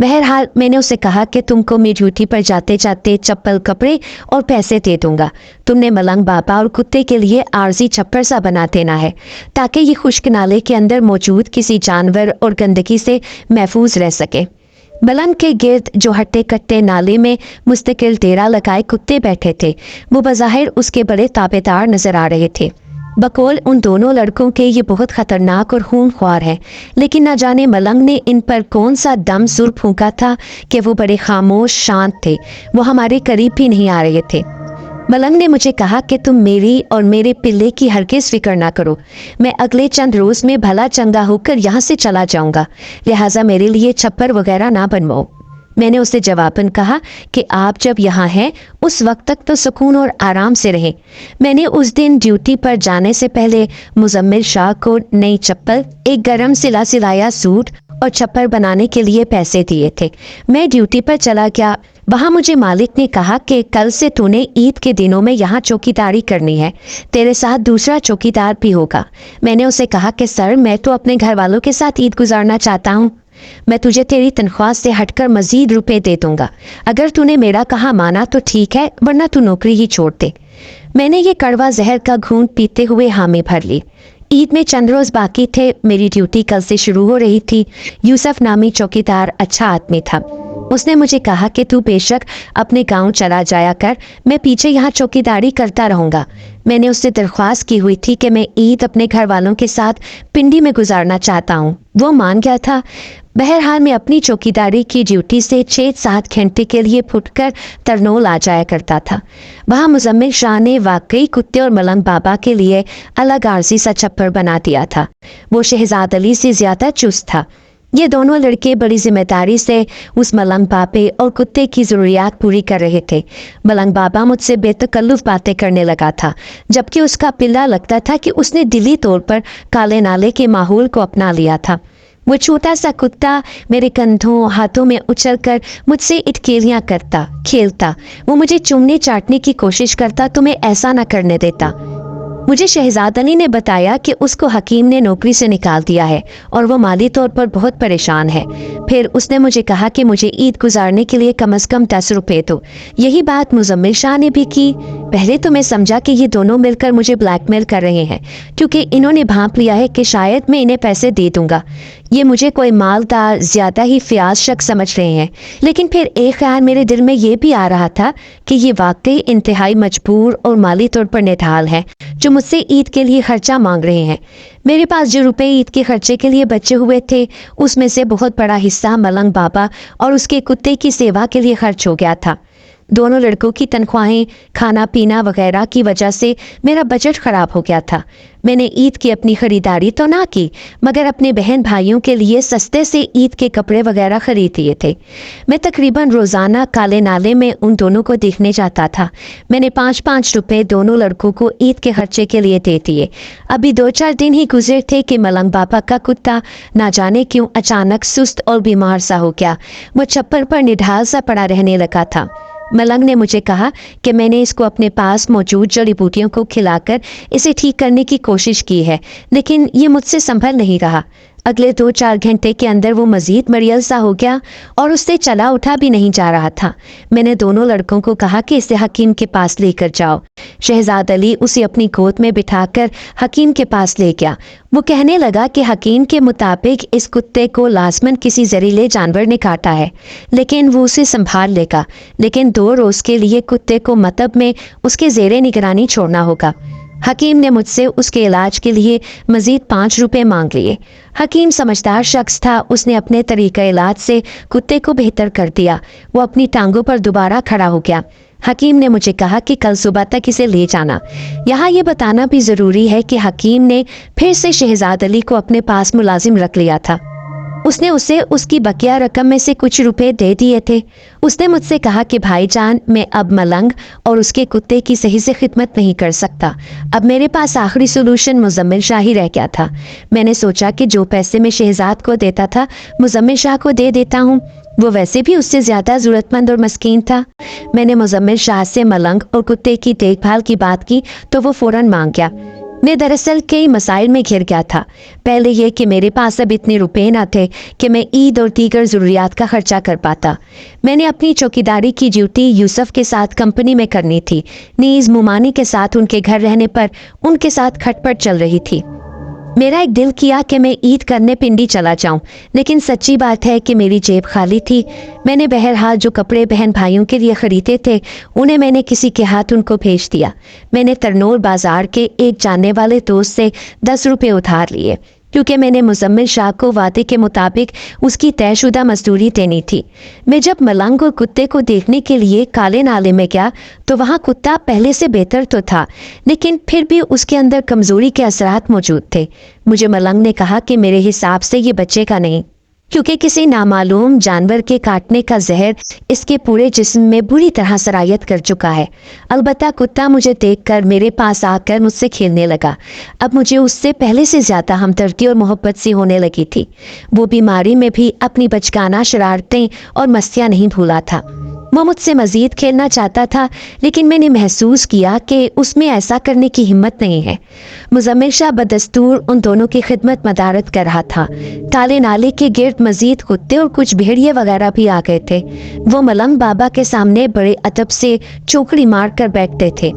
Speaker 1: बहरहाल मैंने उसे कहा कि तुमको मैं ड्यूटी पर जाते जाते चप्पल, कपड़े और पैसे दे दूंगा। तुमने मलंग बाबा और कुत्ते के लिए आर्जी छप्पर सा बना देना है ताकि ये खुश्क नाले के अंदर मौजूद किसी जानवर और गंदगी से महफूज रह सके। मलंग के गिर्द जो हट्टे कट्टे नाले में मुस्तकिल डेरा लगाए कुत्ते बैठे थे, वो बज़ाहिर उसके बड़े ताबेदार नजर आ रहे थे। बकौल उन दोनों लड़कों के ये बहुत खतरनाक और खूनख्वार हैं, लेकिन न जाने मलंग ने इन पर कौन सा दम सुर फूंका था कि वो बड़े खामोश शांत थे। वो हमारे करीब भी नहीं आ रहे थे। मलंग ने मुझे कहा कि तुम मेरी और मेरे पिल्ले की हरगिज़ फिक्र ना करो। मैं अगले चंद रोज़ में भला चंगा होकर यहाँ से चला जाऊँगा, लिहाजा मेरे लिए छप्पर वगैरह ना बनवाओ। मैंने उसे जवाबन कहा कि आप जब यहाँ हैं उस वक्त तक तो सुकून और आराम से रहें। मैंने उस दिन ड्यूटी पर जाने से पहले मुजम्मिल शाह को नई चप्पल, एक गरम सिला सिलाया सूट और छप्पर बनाने के लिए पैसे दिए थे। मैं ड्यूटी पर चला गया। वहाँ मुझे मालिक ने कहा कि कल से तूने ईद के दिनों में यहाँ चौकीदारी करनी है, तेरे साथ दूसरा चौकीदार भी होगा। मैंने उसे कहा कि सर, मैं तो अपने घर वालों के साथ ईद गुजारना चाहता हूँ। मैं तुझे तेरी तनख्वाह से हटकर मजीद रुपए दे दूंगा। अगर तूने मेरा कहा माना तो ठीक है, वरना तू नौकरी ही छोड़ दे। मैंने ये कड़वा जहर का घूंट पीते हुए हामी भर ली। ईद में चंद रोज बाकी थे, मेरी ड्यूटी कल से शुरू हो रही थी। यूसुफ नामी चौकीदार अच्छा आदमी था। उसने मुझे कहा कि तू बेशक अपने गांव चला जाया कर, मैं पीछे यहाँ चौकीदारी करता रहूंगा। मैंने उससे दरख्वास्त की हुई थी कि मैं ईद अपने घर वालों के साथ पिंडी में गुजारना चाहता हूँ। वो मान गया था। बहरहाल मैं अपनी चौकीदारी की ड्यूटी से 6-7 घंटे के लिए फुटकर तरनोल आ जाया करता था। वहाँ मुजम्मिल शाह ने वाकई कुत्ते और मलंग बाबा के लिए अलग आरजी सा छप्पर बना दिया था। वो शहजाद अली से ज्यादा चुस्त था। ये दोनों लड़के बड़ी जिम्मेदारी से उस मलंग बाबे और कुत्ते की ज़रूरियात पूरी कर रहे थे। मलंग बाबा मुझसे बेतकल्लुफ़ बातें करने लगा था, जबकि उसका पिल्ला लगता था कि उसने दिली तौर पर काले नाले के माहौल को अपना लिया था। वो छोटा सा कुत्ता मेरे कंधों हाथों में उछलकर मुझसे इटकेलियाँ करता, खेलता। वो मुझे चूमने चाटने की कोशिश करता तो मैं ऐसा न करने देता। मुझे शहजाद अली ने बताया कि उसको हकीम ने नौकरी से निकाल दिया है और वो माली तौर पर बहुत परेशान है। फिर उसने मुझे कहा कि मुझे ईद गुजारने के लिए कम से कम 10 रुपए दो। यही बात मुजम्मिल शाह ने भी की। पहले तो मैं समझा कि ये दोनों मिलकर मुझे ब्लैकमेल कर रहे हैं, क्योंकि इन्होंने भांप लिया है कि शायद मैं इन्हें पैसे दे दूंगा। ये मुझे कोई मालदार ज्यादा ही फयाज शख्स समझ रहे हैं। लेकिन फिर एक ख्याल मेरे दिल में ये भी आ रहा था कि ये वाकई इंतहाई मजबूर और माली तौर पर निढाल है, जो मुझसे ईद के लिए खर्चा मांग रहे हैं। मेरे पास जो रुपए ईद के खर्चे के लिए बचे हुए थे, उसमें से बहुत बड़ा हिस्सा मलंग बाबा और उसके कुत्ते की सेवा के लिए खर्च हो गया था। दोनों लड़कों की तनख्वाहें, खाना पीना वगैरह की वजह से मेरा बजट खराब हो गया था। मैंने ईद की अपनी खरीदारी तो ना की, मगर अपने बहन भाइयों के लिए सस्ते से ईद के कपड़े वगैरह खरीद लिए थे। मैं तकरीबन रोज़ाना काले नाले में उन दोनों को देखने जाता था। मैंने 5-5 रुपए दोनों लड़कों को ईद के खर्चे के लिए दे दिए। अभी 2-4 दिन ही गुजरे थे कि मलंग बाबा का कुत्ता ना जाने क्यों अचानक सुस्त और बीमार सा हो गया। वो छप्पर पर निढाल सा पड़ा रहने लगा था। मलंग ने मुझे कहा कि मैंने इसको अपने पास मौजूद जड़ी बूटियों को खिलाकर इसे ठीक करने की कोशिश की है, लेकिन ये मुझसे संभल नहीं रहा। अगले 2-4 घंटे के अंदर वो मजीद मरियल सा हो गया और उससे चला उठा भी नहीं जा रहा था। मैंने दोनों लड़कों को कहा कि इसे हकीम के पास लेकर जाओ। शहजाद अली उसे अपनी गोद में बिठाकर हकीम के पास ले गया। वो कहने लगा कि हकीम के मुताबिक इस कुत्ते को लाजमन किसी जहरीले जानवर ने काटा है, लेकिन वो उसे संभाल लेगा। लेकिन 2 रोज के लिए कुत्ते को मतब में उसके जेरे निगरानी छोड़ना होगा। हकीम ने मुझसे उसके इलाज के लिए मजीद 5 रुपए मांग लिए। हकीम समझदार शख्स था। उसने अपने तरीका इलाज से कुत्ते को बेहतर कर दिया। वो अपनी टांगों पर दोबारा खड़ा हो गया। हकीम ने मुझे कहा कि कल सुबह तक इसे ले जाना। यहाँ ये बताना भी ज़रूरी है कि हकीम ने फिर से शहजाद अली को अपने पास मुलाजिम रख लिया था। उसने उसे उसकी बकिया रकम में से कुछ रुपए दे दिए थे। उसने मुझसे कहा कि भाईजान, मैं अब मलंग और उसके कुत्ते की सही से खिदमत नहीं कर सकता। अब मेरे पास आखिरी सोल्यूशन मुजम्मिल शाह ही रह गया था। मैंने सोचा कि जो पैसे मैं शहजाद को देता था, मुजम्मिल शाह को दे देता हूँ। वो वैसे भी उससे ज्यादा जरूरतमंद और मस्कीन था। मैंने मुजम्मिल शाह से मलंग और कुत्ते की देखभाल की बात की तो वो फौरन मांग गया। मैं दरअसल कई मसाइल में घिर गया था। पहले ये कि मेरे पास अब इतने रुपए न थे कि मैं ईद और दीगर ज़रूरियात का खर्चा कर पाता। मैंने अपनी चौकीदारी की ड्यूटी यूसुफ के साथ कंपनी में करनी थी। नीज़ मुमानी के साथ उनके घर रहने पर उनके साथ खटपट चल रही थी। मेरा एक दिल किया कि मैं ईद करने पिंडी चला जाऊं, लेकिन सच्ची बात है कि मेरी जेब खाली थी। मैंने बहरहाल जो कपड़े बहन भाइयों के लिए खरीदे थे, उन्हें मैंने किसी के हाथ उनको भेज दिया। मैंने तरनोल बाजार के एक जानने वाले दोस्त से 10 रुपए उधार लिए, क्योंकि मैंने मुजम्मिल शाह को वादे के मुताबिक उसकी तयशुदा मजदूरी देनी थी। मैं जब मलंग और कुत्ते को देखने के लिए काले नाले में गया तो वहाँ कुत्ता पहले से बेहतर तो था, लेकिन फिर भी उसके अंदर कमजोरी के असरात मौजूद थे। मुझे मलंग ने कहा कि मेरे हिसाब से ये बचेगा नहीं, क्योंकि किसी नामालूम जानवर के काटने का जहर इसके पूरे जिस्म में बुरी तरह सरायत कर चुका है। अलबत्ता कुत्ता मुझे देखकर मेरे पास आकर मुझसे खेलने लगा। अब मुझे उससे पहले से ज़्यादा हमदर्दी और मोहब्बत सी होने लगी थी। वो बीमारी में भी अपनी बचकाना शरारतें और मस्तियाँ नहीं भूला था। वो मुझसे मज़ीद खेलना चाहता था, लेकिन मैंने महसूस किया कि उसमें ऐसा करने की हिम्मत नहीं है। मुज़म्मिल शाह बदस्तूर उन दोनों की खिदमत मदारत कर रहा था। काले नाले के गिर्द मज़ीद कुत्ते और कुछ भेड़िए वगैरह भी आ गए थे। वो मलंग बाबा के सामने बड़े अदब से चौकड़ी मार कर बैठते थे।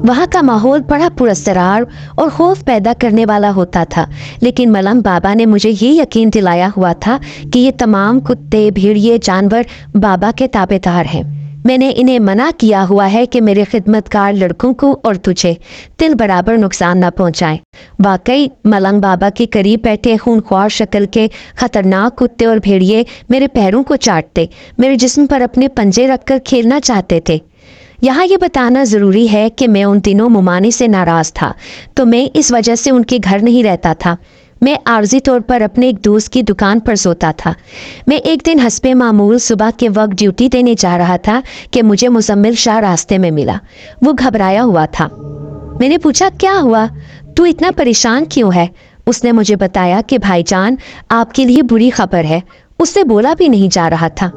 Speaker 1: वहाँ का माहौल बड़ा पुरस्कार और खौफ पैदा करने वाला होता था, लेकिन मलंग बाबा ने मुझे ये यकीन दिलाया हुआ था कि ये तमाम कुत्ते भेड़िए जानवर बाबा के ताबेदार हैं। मैंने इन्हें मना किया हुआ है कि मेरे खिदमतकार लड़कों को और तुझे तिल बराबर नुकसान न पहुंचाएं। वाकई मलंग बाबा के करीब बैठे खूनख्वार शक्ल के खतरनाक कुत्ते और भेड़िए मेरे पैरों को चाटते, मेरे जिस्म पर अपने पंजे रखकर खेलना चाहते थे। यहाँ ये बताना ज़रूरी है कि मैं उन दिनों मुमानी से नाराज़ था, तो मैं इस वजह से उनके घर नहीं रहता था। मैं आर्जी तौर पर अपने एक दोस्त की दुकान पर सोता था। मैं एक दिन हस्बे मामूल सुबह के वक्त ड्यूटी देने जा रहा था कि मुझे मुज़म्मिल शाह रास्ते में मिला। वो घबराया हुआ था। मैंने पूछा, क्या हुआ, तू इतना परेशान क्यों है? उसने मुझे बताया कि भाईजान, आपके लिए बुरी खबर है। उससे बोला भी नहीं जा रहा था।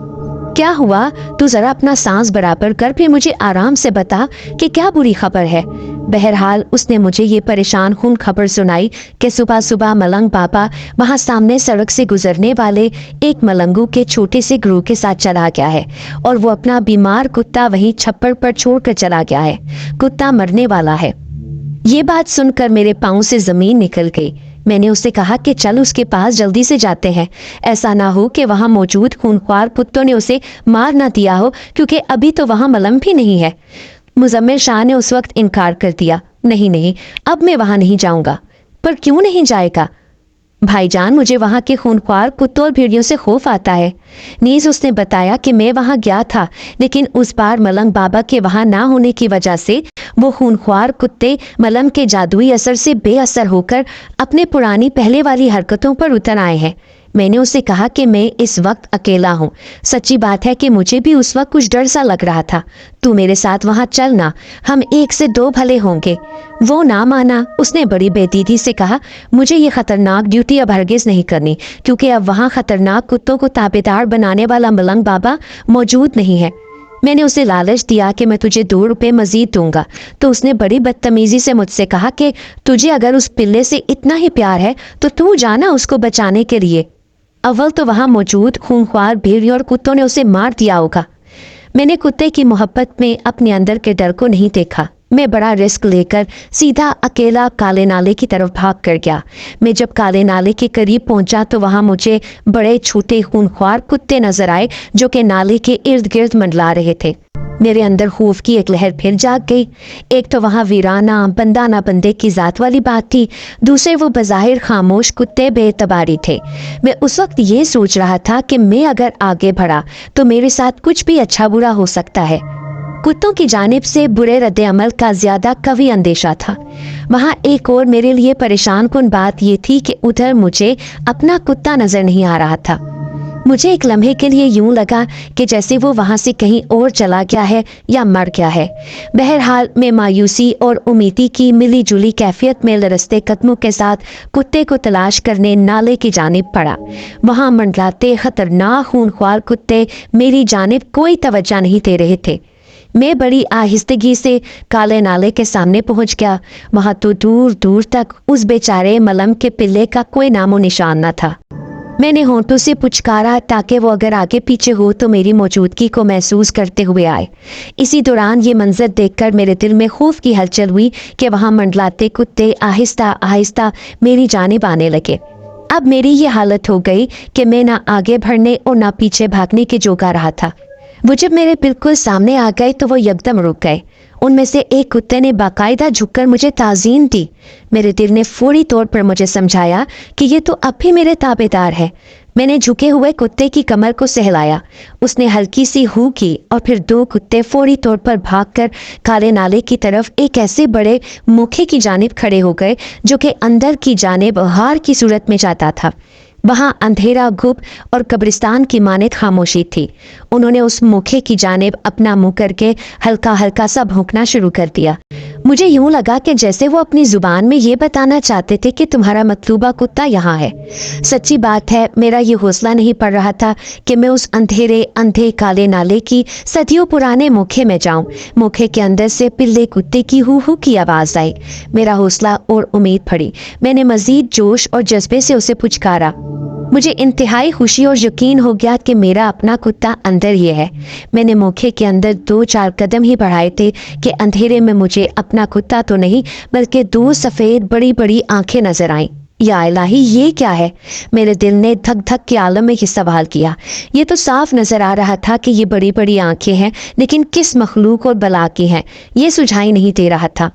Speaker 1: क्या हुआ? तू जरा अपना सांस बराबर कर, फिर मुझे आराम से बता कि क्या बुरी खबर है। बहरहाल उसने मुझे ये परेशान खून खबर सुनाई कि सुबह सुबह मलंग बाबा वहाँ सामने सड़क से गुजरने वाले एक मलंगू के छोटे से ग्रुप के साथ चला गया है और वो अपना बीमार कुत्ता वहीं छप्पर पर छोड़कर चला गया है। कुत्ता मरने वाला है। ये बात सुनकर मेरे पाँव से जमीन निकल गई। मैंने उससे कहा कि चल उसके पास जल्दी से जाते हैं, ऐसा ना हो कि वहाँ मौजूद खूनख्वार कुत्तों ने उसे मार ना दिया हो, क्योंकि अभी तो वहाँ मलम भी नहीं है। मुज़म्मिल शाह ने उस वक्त इनकार कर दिया। नहीं नहीं, अब मैं वहाँ नहीं जाऊँगा। पर क्यों नहीं जाएगा? भाईजान, मुझे वहाँ के खूनख्वार कुत्तों और भेड़ियों से खौफ आता है। नीज उसने बताया कि मैं वहाँ गया था, लेकिन उस बार मलंग बाबा के वहाँ ना होने की वजह से वो खूनख्वार कुत्ते मलम के जादुई असर से बेअसर होकर अपने पुरानी पहले वाली हरकतों पर उतर आए हैं। मैंने उसे कहा कि मैं इस वक्त अकेला हूँ। सच्ची बात है कि मुझे भी उस वक्त कुछ डर सा लग रहा था। तू मेरे साथ वहाँ चलना, हम एक से दो भले होंगे। वो ना माना। उसने बड़ी बेदीदी से कहा, मुझे ये खतरनाक ड्यूटी अब हरगिज नहीं करनी, क्योंकि अब वहाँ खतरनाक कुत्तों को ताबेदार बनाने वाला मलंग बाबा मौजूद नहीं है। मैंने उसे लालच दिया कि मैं तुझे 2 रुपए मजीद दूंगा, तो उसने बड़ी बदतमीजी से मुझसे कहा कि तुझे अगर उस पिल्ले से इतना ही प्यार है तो तू जाना उसको बचाने के लिए। अव्वल तो वहाँ मौजूद खूनख्वार भेड़ियों और कुत्तों ने उसे मार दिया होगा। मैंने कुत्ते की मोहब्बत में अपने अंदर के डर को नहीं देखा। मैं बड़ा रिस्क लेकर सीधा अकेला काले नाले की तरफ भाग कर गया। मैं जब काले नाले के करीब पहुंचा तो वहां मुझे बड़े छोटे खूनख्वार कुत्ते नजर आए जो कि नाले के इर्द गिर्द मंडला रहे थे। मेरे अंदर खौफ की एक लहर फिर जाग गई। एक तो वहाँ वीराना बंदा ना बंदे की जात वाली बात थी, दूसरे वो बज़ाहिर खामोश कुत्ते बेतबारी थे। मैं उस वक्त ये सोच रहा था कि मैं अगर आगे बढ़ा तो मेरे साथ कुछ भी अच्छा बुरा हो सकता है। कुत्तों की जानिब से बुरे रद्द अमल का ज्यादा कवी अंदेशा था। वहाँ एक और मेरे लिए परेशान कुन बात ये थी कि उधर मुझे अपना कुत्ता नजर नहीं आ रहा था। मुझे एक लम्हे के लिए यूं लगा कि जैसे वो वहाँ से कहीं और चला गया है या मर गया है। बहरहाल मैं मायूसी और उम्मीदी की मिली जुली कैफियत में लरसते कदमों के साथ कुत्ते को तलाश करने नाले की जानिब पड़ा। वहाँ मंडराते खतरनाक खूनख्वार कुत्ते मेरी जानिब कोई तवज्जो नहीं दे रहे थे। मैं बड़ी आहिस्तगी से काले नाले के सामने पहुंच गया। वहाँ तो दूर दूर तक उस बेचारे मलम के पिल्ले का कोई नामो निशान न था। मैंने होंठों से पुचकारा ताकि वो अगर आगे पीछे हो तो मेरी मौजूदगी को महसूस करते हुए आए। इसी दौरान ये मंजर देखकर मेरे दिल में खौफ की हलचल हुई कि वहाँ मंडलाते कुत्ते आहिस्ता आहिस्ता मेरी जानिब आने लगे। अब मेरी ये हालत हो गई कि मैं ना आगे बढ़ने और ना पीछे भागने के जोगा रहा था। वो जब मेरे बिल्कुल सामने आ गए तो वो यकदम रुक गए। उनमें से एक कुत्ते ने बाकायदा झुककर मुझे ताज़ीम दी। मेरे दिल ने फौरी तौर पर मुझे समझाया कि ये तो अब भी मेरे ताबेदार है। मैंने झुके हुए कुत्ते की कमर को सहलाया। उसने हल्की सी हू की और फिर 2 कुत्ते फौरी तौर पर भागकर काले नाले की तरफ एक ऐसे बड़े मुखे की जानिब खड़े हो गए जो कि अंदर की जानिब हार की सूरत में जाता था। वहाँ अंधेरा गुप और कब्रिस्तान की माने खामोशी थी। उन्होंने उस मुखे की जानिब अपना मुंह करके हल्का हल्का सा भौंकना शुरू कर दिया। मुझे यूं लगा कि जैसे वो अपनी जुबान में ये बताना चाहते थे कि तुम्हारा मतलूबा कुत्ता यहाँ है। सच्ची बात है, मेरा ये हौसला नहीं पड़ रहा था कि मैं उस अंधेरे अंधे काले नाले की सदियों पुराने मुखे में जाऊं। मुखे के अंदर से पिल्ले कुत्ते की हू हू की आवाज आई। मेरा हौसला और उम्मीद बढ़ी। मैंने मजीद जोश और जज्बे से उसे पुचकारा। मुझे इंतहाई खुशी और यकीन हो गया कि मेरा अपना कुत्ता अंदर ही है। मैंने मुखे के अंदर 2-4 कदम ही बढ़ाए थे कि अंधेरे में मुझे अपना कुत्ता तो नहीं बल्कि 2 सफ़ेद बड़ी बड़ी आंखें नजर आईं। या इलाही, ये क्या है? मेरे दिल ने धक धक के आलम में ही सवाल किया। ये तो साफ नजर आ रहा था कि ये बड़ी बड़ी आंखें हैं, लेकिन किस मखलूक और बला की हैं, ये सुझाई नहीं दे रहा था।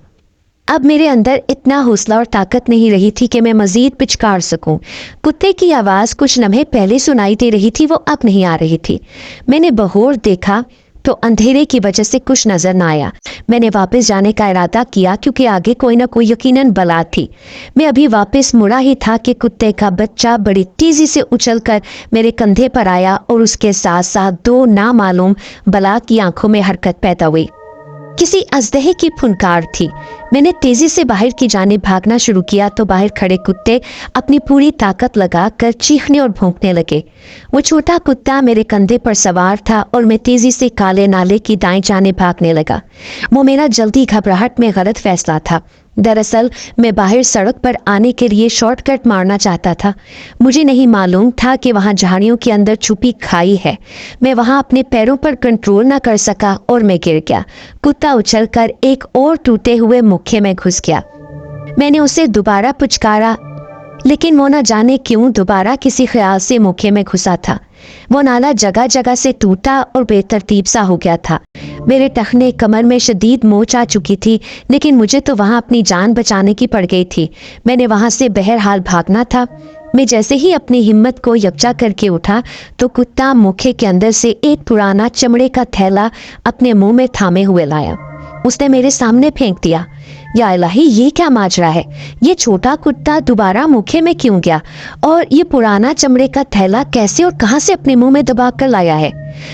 Speaker 1: अब मेरे अंदर इतना हौसला और ताकत नहीं रही थी कि मैं मजीद पिचकार सकूं। कुत्ते की आवाज़ कुछ लम्हे पहले सुनाई दे रही थी, वो अब नहीं आ रही थी। मैंने बगौर देखा तो अंधेरे की वजह से कुछ नजर ना आया। मैंने वापस जाने का इरादा किया क्योंकि आगे कोई ना कोई यकीनन बला थी। मैं अभी वापस मुड़ा ही था कि कुत्ते का बच्चा बड़ी तेजी से उछलकर मेरे कंधे पर आया और उसके साथ साथ 2 नामालूम बला की आंखों में हरकत पैदा हुई। किसी अजदहे की फुनकार थी। मैंने तेजी से बाहर की जानिब भागना शुरू किया तो बाहर खड़े कुत्ते अपनी पूरी ताकत लगाकर चीखने और भौंकने लगे। वो छोटा कुत्ता मेरे कंधे पर सवार था और मैं तेजी से काले नाले की दाएं जानिब भागने लगा। वो मेरा जल्दी घबराहट में गलत फैसला था। दरअसल मैं बाहर सड़क पर आने के लिए शॉर्टकट मारना चाहता था। मुझे नहीं मालूम था कि वहाँ झाड़ियों के अंदर छुपी खाई है। मैं वहाँ अपने पैरों पर कंट्रोल न कर सका और मैं गिर गया। कुत्ता उछलकर एक और टूटे हुए मुख्य में घुस गया। मैंने उसे दोबारा पुचकारा, लेकिन वो न जाने क्यों दोबारा किसी ख्याल से मुख्य में घुसा था। वो नाला जगह जगह से टूटा और बेतरतीब सा हो गया था। मेरे टखने कमर में शदीद मोच आ चुकी थी, लेकिन मुझे तो वहाँ अपनी जान बचाने की पड़ गई थी। मैंने वहाँ से बहरहाल भागना था। मैं जैसे ही अपनी हिम्मत को यकजा करके उठा तो कुत्ता मुखे के अंदर से एक पुराना चमड़े का थैला अपने मुंह में थामे हुए लाया। उसने मेरे सामने फेंक दिया। या इलाही, ये क्या माजरा है? ये छोटा कुत्ता दोबारा मुखे में क्यों गया? और ये पुराना चमड़े का थैला कैसे और कहां से अपने मुंह में दबा कर लाया है?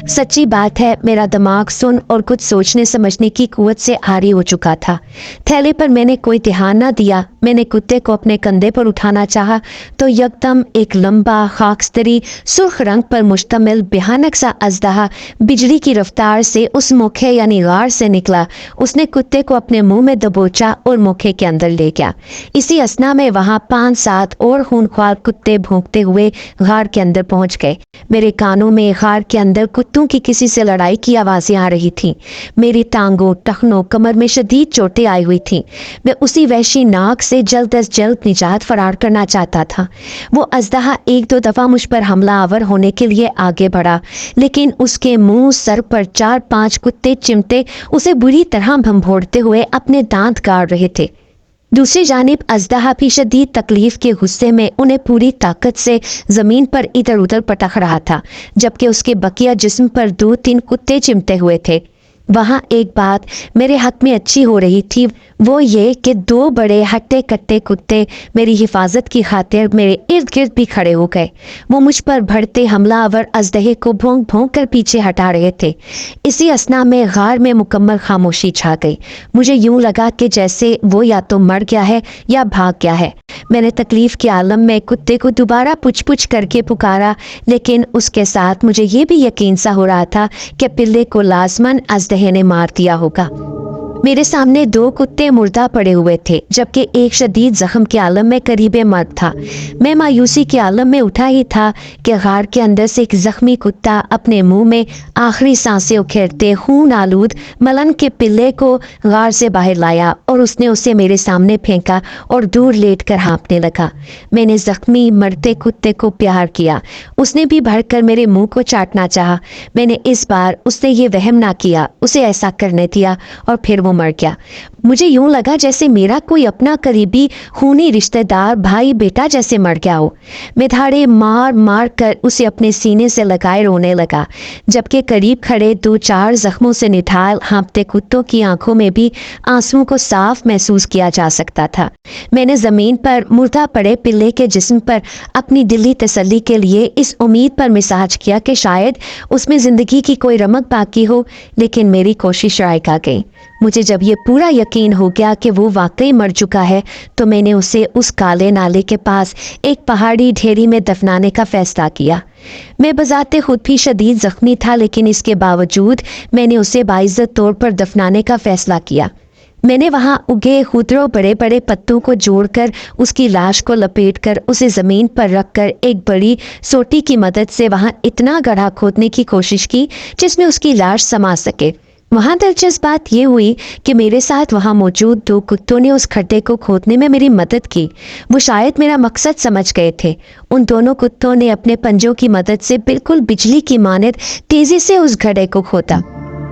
Speaker 1: सच्ची बात है, मेरा दिमाग सुन और कुछ सोचने समझने की कुव्वत से आरी हो चुका था। थैले पर मैंने कोई ध्यान न दिया। मैंने कुत्ते को अपने कंधे पर उठाना चाहा तो यकदम एक लंबा खाकस्तरी सुर्ख रंग पर मुश्तमिल भयानक सा अजदहा बिजली की रफ्तार से उस मुखे यानी गार से निकला। उसने कुत्ते को अपने मुंह में दबोचा और मुखे के अंदर ले गया। इसी असना में वहां 5-7 और खूनख्वार कुत्ते भौंकते हुए गार के अंदर पहुंच गए। मेरे कानों में गार के अंदर कुत्तों की किसी से लड़ाई की आवाजें आ रही थीं। मेरी टांगों, टखनों, कमर में शदीद चोटें आई हुई थीं। मैं उसी वहशी नाक से जल्द अज जल्द निजात फरार करना चाहता था। वो अजदहा 1-2 दफा मुझ पर हमला आवर होने के लिए आगे बढ़ा, लेकिन उसके मुंह सर पर 4-5 कुत्ते चिमटे उसे बुरी तरह भंभोड़ते हुए अपने दांत गाड़ रहे थे। दूसरी जानिब अजदहा भी शदीद तकलीफ के गुस्से में उन्हें पूरी ताकत से जमीन पर इधर उधर पटक रहा था, जबकि उसके बकिया जिस्म पर 2-3 कुत्ते चिमटे हुए थे। वहाँ एक बात मेरे हक में अच्छी हो रही थी, वो ये कि 2 बड़े हट्टे कट्टे कुत्ते मेरी हिफाजत की खातिर मेरे इर्द गिर्द भी खड़े हो गए। वो मुझ पर बढ़ते हमलावर अजदहे को भौंक भौंक कर पीछे हटा रहे थे। इसी असना में गार में मुकम्मल खामोशी छा गई। मुझे यूं लगा कि जैसे वो या तो मर गया है या भाग गया है। मैंने तकलीफ के आलम में कुत्ते को दोबारा पुछ पुछ करके पुकारा, लेकिन उसके साथ मुझे ये भी यकीन सा हो रहा था कि पिल्ले को लाजमन अजदहे ने मार दिया होगा। मेरे सामने 2 कुत्ते मुर्दा पड़े हुए थे, जबकि एक शदीद जख्म के आलम में करीबे मर्द था। मैं मायूसी के आलम में उठा ही था कि गार के अंदर से एक जख्मी कुत्ता अपने मुंह में आखिरी सांसें उखेड़ते खून आलूद मलन के पिल्ले को गार से बाहर लाया और उसने उसे मेरे सामने फेंका और दूर लेट कर हाँपने लगा। मैंने जख्मी मरते कुत्ते को प्यार किया। उसने भी भड़कर मेरे मुंह को चाटना चाहा। मैंने इस बार उसने ये वहम ना किया, उसे ऐसा करने दिया और फिर वो मर गया। मुझे यूं लगा जैसे मेरा कोई अपना करीबी खूनी रिश्तेदार भाई बेटा जैसे मर गया हो। मैं धाड़े मार मार कर उसे अपने सीने से लगाए रोने लगा, जबकि करीब खड़े 2-4 जख्मों से निठाल हाँपते कुत्तों की आंखों में भी आंसुओं को साफ महसूस किया जा सकता था। मैंने जमीन पर मुर्दा पड़े पिल्ले के जिस्म पर अपनी दिली तसल्ली के लिए इस उम्मीद पर मिसाज किया कि शायद उसमें जिंदगी की कोई रमक बाकी हो, लेकिन मेरी कोशिश रायगा गई। مجھے جب یہ پورا یقین ہو گیا کہ وہ واقعی مر چکا ہے تو میں نے اسے اس کالے نالے کے پاس ایک پہاڑی ڈھیری میں دفنانے کا فیصلہ کیا۔ میں بذات خود بھی شدید زخمی تھا، لیکن اس کے باوجود میں نے اسے باعزت طور پر دفنانے کا فیصلہ کیا۔ میں نے وہاں اگے خودرو بڑے بڑے پتوں کو جوڑ کر اس کی لاش کو لپیٹ کر اسے زمین پر رکھ کر ایک بڑی سوٹی کی مدد سے وہاں اتنا گڑھا کھودنے کی کوشش کی جس میں اس کی لاش سما سکے۔ وہاں دلچسپ بات یہ ہوئی کہ میرے ساتھ وہاں موجود 2 کتوں نے اس کھڈے کو کھودنے میں میری مدد کی۔ وہ شاید میرا مقصد سمجھ گئے تھے۔ ان دونوں کتوں نے اپنے پنجوں کی مدد سے بالکل بجلی کی مانند تیزی سے اس گھڑے کو کھودا۔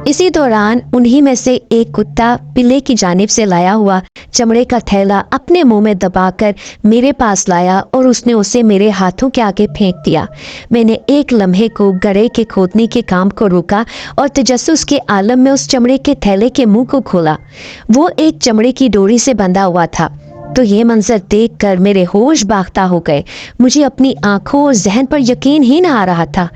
Speaker 1: اسی دوران انہی میں سے ایک کتا پلے کی جانب سے لایا ہوا چمڑے کا تھیلا اپنے منہ میں دبا کر میرے پاس لایا اور اس نے اسے میرے ہاتھوں کے آگے پھینک دیا۔ میں نے ایک لمحے کو گڑھے کے کھودنے کے کام کو روکا اور تجسس کے عالم میں اس چمڑے کے تھیلے کے منہ کو کھولا۔ وہ ایک چمڑے کی ڈوری سے بندھا ہوا تھا۔ تو یہ منظر دیکھ کر میرے ہوش باختہ ہو گئے۔ مجھے اپنی آنکھوں اور ذہن پر یقین ہی نہ آ رہا تھا۔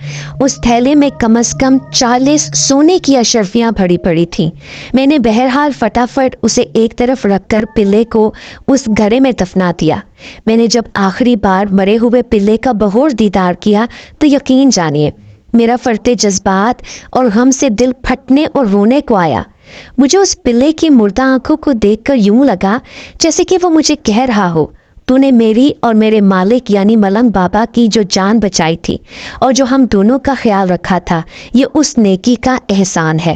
Speaker 1: اس تھیلے میں کم از کم 40 سونے کی اشرفیاں بھری پڑی تھیں۔ میں نے بہرحال فٹافٹ اسے ایک طرف رکھ کر پلے کو اس گھڑے میں دفنا دیا۔ میں نے جب آخری بار مرے ہوئے پلے کا بہور دیدار کیا تو یقین جانیے میرا فرتے جذبات اور غم سے دل پھٹنے اور رونے کو آیا۔ مجھے اس پلے کی مردہ آنکھوں کو دیکھ کر یوں لگا جیسے کہ وہ مجھے کہہ رہا ہو، تو نے میری اور میرے مالک یعنی ملنگ بابا کی جو جان بچائی تھی اور جو ہم دونوں کا خیال رکھا تھا، یہ اس نیکی کا احسان ہے۔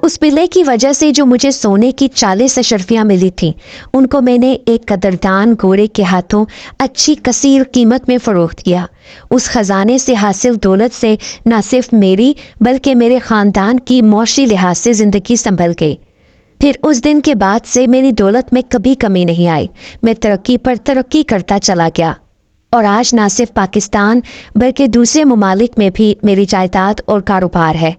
Speaker 1: اس پلے کی وجہ سے جو مجھے سونے کی 40 اشرفیاں ملی تھیں، ان کو میں نے ایک قدردان گورے کے ہاتھوں اچھی کثیر قیمت میں فروخت کیا۔ اس خزانے سے حاصل دولت سے نہ صرف میری بلکہ میرے خاندان کی معاشی لحاظ سے زندگی سنبھل گئی۔ پھر اس دن کے بعد سے میری دولت میں کبھی کمی نہیں آئی۔ میں ترقی پر ترقی کرتا چلا گیا اور آج نہ صرف پاکستان بلکہ دوسرے ممالک میں بھی میری جائیداد اور کاروبار ہے،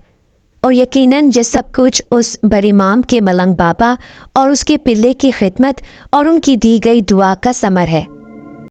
Speaker 1: اور یقیناً یہ سب کچھ اس برامام کے ملنگ بابا اور اس کے پلے کی خدمت اور ان کی دی گئی دعا کا ثمر ہے۔